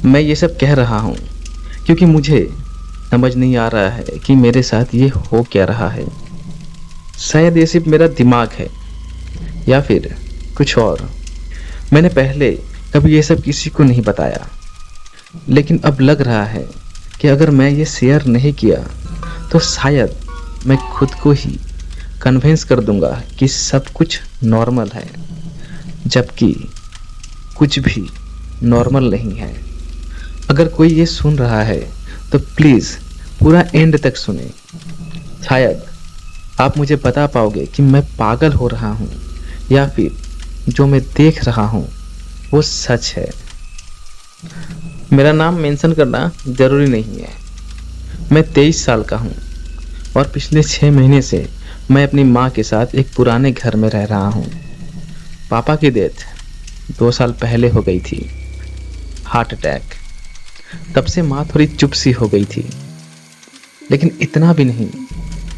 मैं ये सब कह रहा हूँ क्योंकि मुझे समझ नहीं आ रहा है कि मेरे साथ ये हो क्या रहा है। शायद ये सिर्फ मेरा दिमाग है या फिर कुछ और। मैंने पहले कभी ये सब किसी को नहीं बताया, लेकिन अब लग रहा है कि अगर मैं ये शेयर नहीं किया तो शायद मैं खुद को ही कन्विंस कर दूंगा कि सब कुछ नॉर्मल है, जबकि कुछ भी नॉर्मल नहीं है। अगर कोई ये सुन रहा है तो प्लीज़ पूरा एंड तक सुने। शायद आप मुझे बता पाओगे कि मैं पागल हो रहा हूँ या फिर जो मैं देख रहा हूँ वो सच है। मेरा नाम मेंशन करना ज़रूरी नहीं है। मैं 23 साल का हूँ और पिछले 6 महीने से मैं अपनी माँ के साथ एक पुराने घर में रह रहा हूँ। पापा की डेथ 2 साल पहले हो गई थी, हार्ट अटैक। तब से माँ थोड़ी चुप सी हो गई थी, लेकिन इतना भी नहीं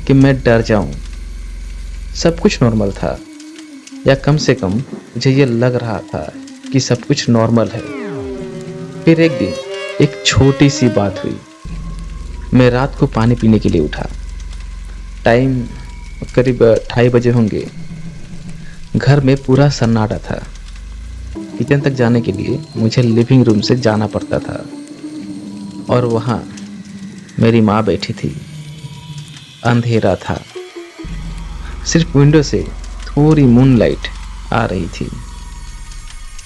कि मैं डर जाऊं। सब कुछ नॉर्मल था, या कम से कम मुझे ये लग रहा था कि सब कुछ नॉर्मल है। फिर एक दिन एक छोटी सी बात हुई। मैं रात को पानी पीने के लिए उठा। टाइम करीब 2:30 बजे होंगे। घर में पूरा सन्नाटा था। किचन तक जाने के लिए मुझे लिविंग रूम से जाना पड़ता था और वहाँ मेरी माँ बैठी थी। अंधेरा था, सिर्फ विंडो से थोड़ी मूनलाइट आ रही थी।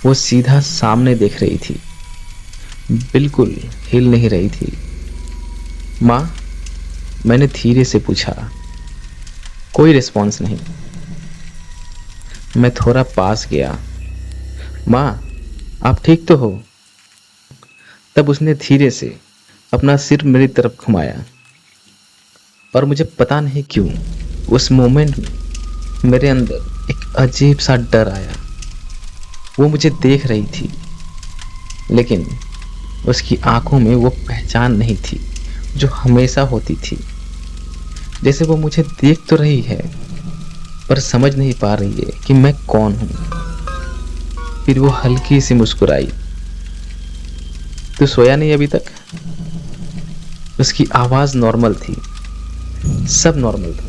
वो सीधा सामने देख रही थी, बिल्कुल हिल नहीं रही थी। माँ, मैंने धीरे से पूछा। कोई रिस्पॉन्स नहीं। मैं थोड़ा पास गया। माँ, आप ठीक तो हो? तब उसने धीरे से अपना सिर मेरी तरफ घुमाया और मुझे पता नहीं क्यों उस मोमेंट में मेरे अंदर एक अजीब सा डर आया। वो मुझे देख रही थी, लेकिन उसकी आंखों में वो पहचान नहीं थी जो हमेशा होती थी। जैसे वो मुझे देख तो रही है पर समझ नहीं पा रही है कि मैं कौन हूँ। फिर वो हल्की सी मुस्कुराई। तू सोया नहीं अभी तक? उसकी आवाज़ नॉर्मल थी, सब नॉर्मल था।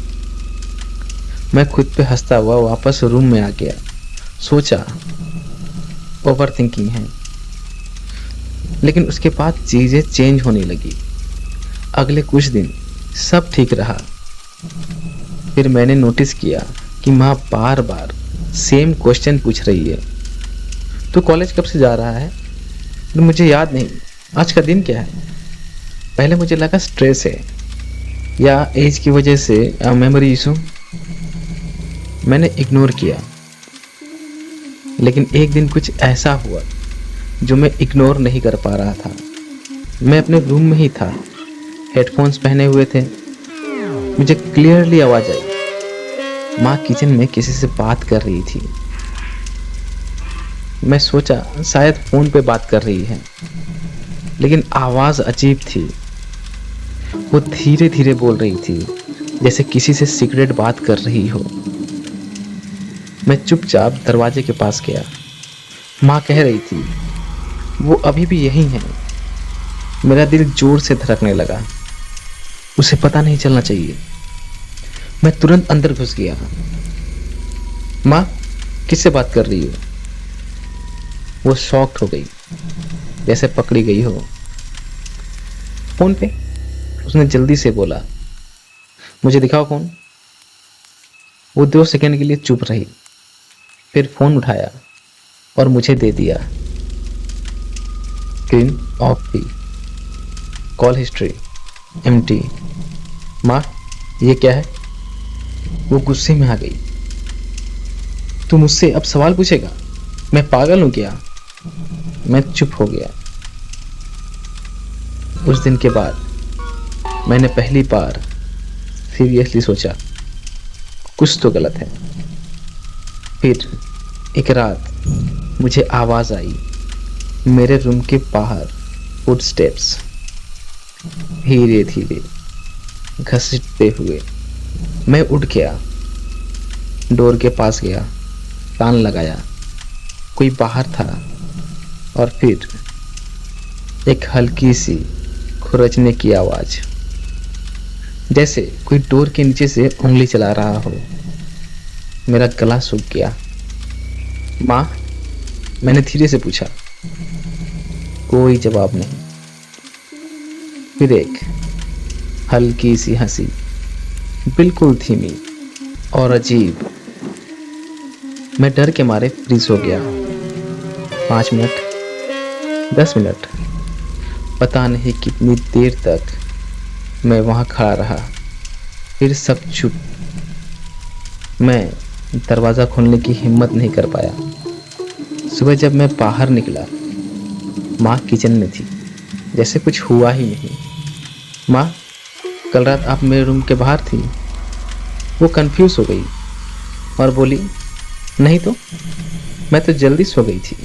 मैं खुद पे हंसता हुआ वापस रूम में आ गया। सोचा ओवर थिंकिंग है, लेकिन उसके बाद चीज़ें चेंज होने लगी। अगले कुछ दिन सब ठीक रहा। फिर मैंने नोटिस किया कि माँ बार बार सेम क्वेश्चन पूछ रही है। तू कॉलेज कब से जा रहा है? तो मुझे याद नहीं आज का दिन क्या है। पहले मुझे लगा स्ट्रेस है या एज की वजह से मेमोरी इशू। मैंने इग्नोर किया, लेकिन एक दिन कुछ ऐसा हुआ जो मैं इग्नोर नहीं कर पा रहा था। मैं अपने रूम में ही था, हेडफोन्स पहने हुए थे। मुझे क्लियरली आवाज़ आई। माँ किचन में किसी से बात कर रही थी। मैं सोचा शायद फ़ोन पे बात कर रही है, लेकिन आवाज़ अजीब थी। वो धीरे धीरे बोल रही थी, जैसे किसी से सीक्रेट बात कर रही हो। मैं चुपचाप दरवाजे के पास गया। माँ कह रही थी, वो अभी भी यही है। मेरा दिल जोर से धड़कने लगा। उसे पता नहीं चलना चाहिए। मैं तुरंत अंदर घुस गया। माँ, किससे बात कर रही हो? वो शॉक्ड हो गई, जैसे पकड़ी गई हो। फोन पे, उसने जल्दी से बोला। मुझे दिखाओ फोन। वो 2 सेकंड के लिए चुप रही, फिर फोन उठाया और मुझे दे दिया। स्क्रीन ऑफ थी, कॉल हिस्ट्री एम्प्टी। माँ, ये क्या है? वो गुस्से में आ गई। तू मुझसे अब सवाल पूछेगा? मैं पागल हूं क्या? मैं चुप हो गया। उस दिन के बाद मैंने पहली बार सीरियसली सोचा कुछ तो गलत है। फिर एक रात मुझे आवाज़ आई, मेरे रूम के बाहर फुटस्टेप्स धीरे धीरे घसीटते हुए। मैं उठ गया, डोर के पास गया, कान लगाया। कोई बाहर था और फिर एक हल्की सी खुरचने की आवाज, जैसे कोई डोर के नीचे से उंगली चला रहा हो। मेरा गला सूख गया। माँ, मैंने धीरे से पूछा। कोई जवाब नहीं। फिर एक हल्की सी हंसी, बिल्कुल धीमी और अजीब। मैं डर के मारे फ्रीज हो गया। 5 मिनट, 10 मिनट, पता नहीं कितनी देर तक मैं वहां खड़ा रहा। फिर सब चुप। मैं दरवाज़ा खोलने की हिम्मत नहीं कर पाया। सुबह जब मैं बाहर निकला, माँ किचन में थी, जैसे कुछ हुआ ही नहीं। माँ, कल रात आप मेरे रूम के बाहर थी। वो कंफ्यूज हो गई और बोली, नहीं तो, मैं तो जल्दी सो गई थी।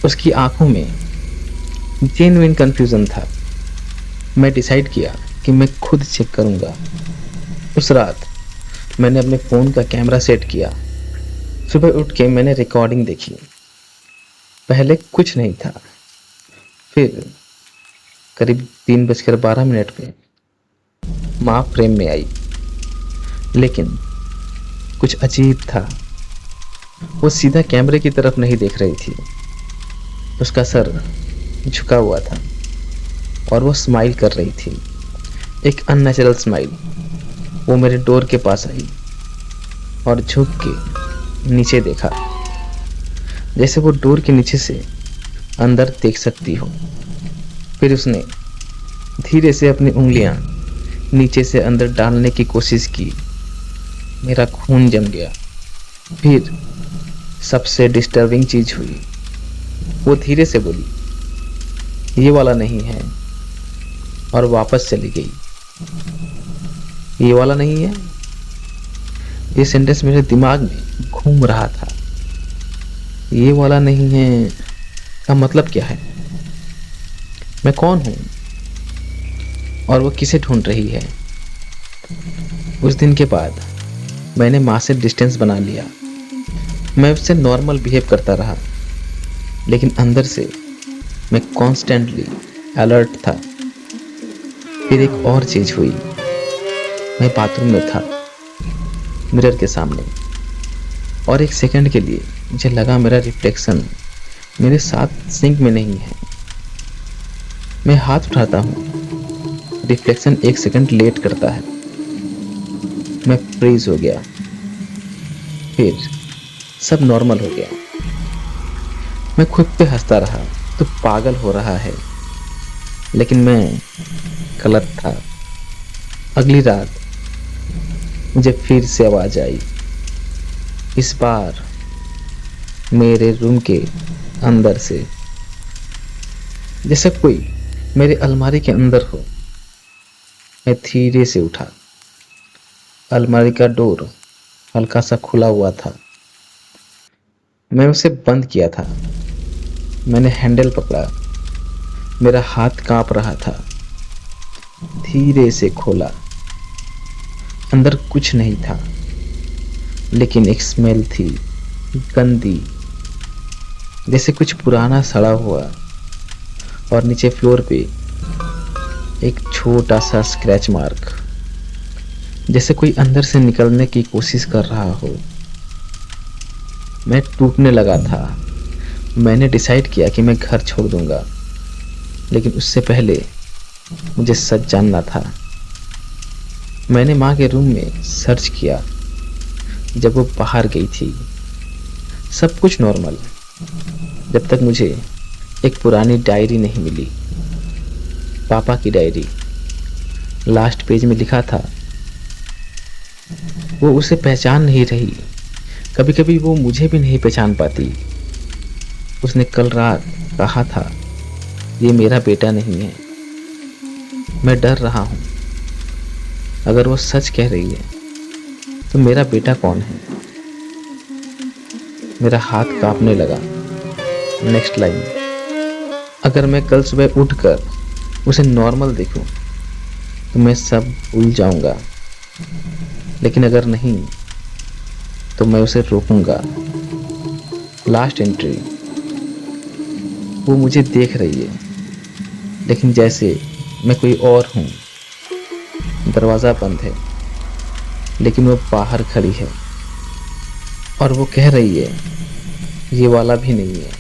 उसकी आंखों में जेन्युइन कंफ्यूजन था। मैं डिसाइड किया कि मैं खुद चेक करूंगा। उस रात मैंने अपने फ़ोन का कैमरा सेट किया। सुबह उठ के मैंने रिकॉर्डिंग देखी। पहले कुछ नहीं था। फिर करीब 3:12 पे माँ फ्रेम में आई। लेकिन कुछ अजीब था। वो सीधा कैमरे की तरफ नहीं देख रही थी। उसका सर झुका हुआ था और वो स्माइल कर रही थी, एक अननेचुरल स्माइल। वो मेरे डोर के पास आई और झुक के नीचे देखा, जैसे वो डोर के नीचे से अंदर देख सकती हो। फिर उसने धीरे से अपनी उंगलियां नीचे से अंदर डालने की कोशिश की। मेरा खून जम गया। फिर सबसे डिस्टर्बिंग चीज हुई। वो धीरे से बोली, ये वाला नहीं है, और वापस चली गई। ये वाला नहीं है, ये सेंटेंस मेरे दिमाग में घूम रहा था। ये वाला नहीं है का मतलब क्या है? मैं कौन हूं और वो किसे ढूंढ रही है? उस दिन के बाद मैंने माँ से डिस्टेंस बना लिया। मैं उससे नॉर्मल बिहेव करता रहा, लेकिन अंदर से मैं कॉन्स्टेंटली अलर्ट था। फिर एक और चीज हुई। मैं बाथरूम में था, मिरर के सामने, और एक सेकंड के लिए मुझे लगा मेरा रिफ्लेक्शन मेरे साथ सिंक में नहीं है। मैं हाथ उठाता हूँ, रिफ्लेक्शन 1 सेकंड लेट करता है। मैं फ्रीज हो गया। फिर सब नॉर्मल हो गया। मैं खुद पे हंसता रहा तो पागल हो रहा है, लेकिन मैं गलत था। अगली रात मुझे फिर से आवाज आई। इस बार मेरे रूम के अंदर से, जैसे कोई मेरे अलमारी के अंदर हो। मैं धीरे से उठा। अलमारी का डोर हल्का सा खुला हुआ था। मैं उसे बंद किया था। मैंने हैंडल पकड़ा। मेरा हाथ कांप रहा था। धीरे से खोला। अंदर कुछ नहीं था, लेकिन एक स्मेल थी, गंदी, जैसे कुछ पुराना सड़ा हुआ। और नीचे फ्लोर पे एक छोटा सा स्क्रैच मार्क, जैसे कोई अंदर से निकलने की कोशिश कर रहा हो। मैं टूटने लगा था। मैंने डिसाइड किया कि मैं घर छोड़ दूंगा, लेकिन उससे पहले मुझे सच जानना था। मैंने माँ के रूम में सर्च किया जब वो बाहर गई थी। सब कुछ नॉर्मल, जब तक मुझे एक पुरानी डायरी नहीं मिली, पापा की डायरी। लास्ट पेज में लिखा था, वो उसे पहचान नहीं रही। कभी कभी वो मुझे भी नहीं पहचान पाती। उसने कल रात कहा था, ये मेरा बेटा नहीं है। मैं डर रहा हूँ। अगर वो सच कह रही है तो मेरा बेटा कौन है? मेरा हाथ कांपने लगा। नेक्स्ट लाइन, अगर मैं कल सुबह उठकर उसे नॉर्मल देखूं तो मैं सब भूल जाऊंगा, लेकिन अगर नहीं तो मैं उसे रोकूंगा। लास्ट एंट्री, वो मुझे देख रही है, लेकिन जैसे मैं कोई और हूँ। दरवाज़ा बंद है, लेकिन वो बाहर खड़ी है और वो कह रही है, ये वाला भी नहीं है।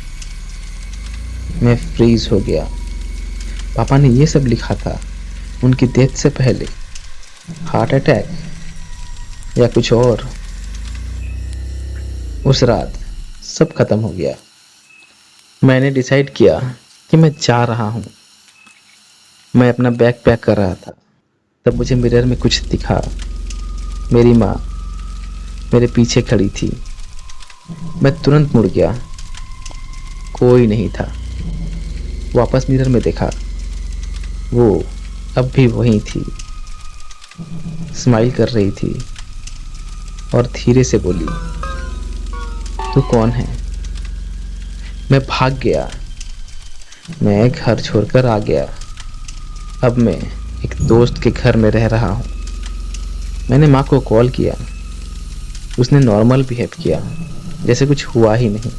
मैं फ्रीज हो गया। पापा ने ये सब लिखा था उनकी डेथ से पहले? हार्ट अटैक या कुछ और? उस रात सब खत्म हो गया। मैंने डिसाइड किया कि मैं जा रहा हूँ। मैं अपना बैग पैक कर रहा था, तब मुझे मिरर में कुछ दिखा। मेरी माँ मेरे पीछे खड़ी थी। मैं तुरंत मुड़ गया, कोई नहीं था। वापस मिरर में देखा, वो अब भी वहीं थी, स्माइल कर रही थी और धीरे से बोली, तू कौन है? मैं भाग गया। मैं घर छोड़कर आ गया। अब मैं एक दोस्त के घर में रह रहा हूँ। मैंने माँ को कॉल किया। उसने नॉर्मल बिहेव किया, जैसे कुछ हुआ ही नहीं।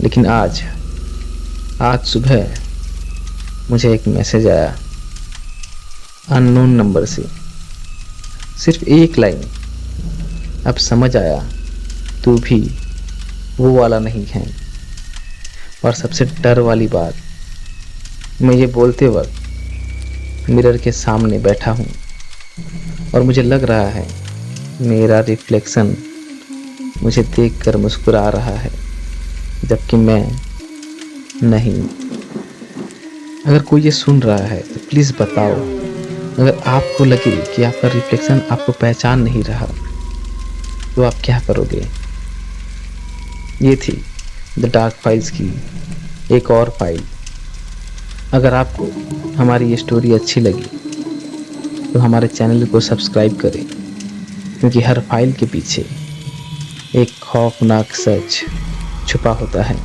लेकिन आज सुबह मुझे एक मैसेज आया अननोन नंबर से। सिर्फ एक लाइन, अब समझ आया तू भी वो वाला नहीं है। और सबसे डर वाली बात, मैं ये बोलते वक्त मिरर के सामने बैठा हूँ और मुझे लग रहा है मेरा रिफ्लेक्शन मुझे देखकर मुस्कुरा रहा है, जबकि मैं नहीं। अगर कोई ये सुन रहा है तो प्लीज़ बताओ, अगर आपको लगे कि आपका रिफ्लेक्शन आपको पहचान नहीं रहा तो आप क्या करोगे? ये थी द डार्क फाइल्स की एक और फाइल। अगर आपको हमारी ये स्टोरी अच्छी लगी तो हमारे चैनल को सब्सक्राइब करें, क्योंकि हर फाइल के पीछे एक खौफनाक सच छुपा होता है।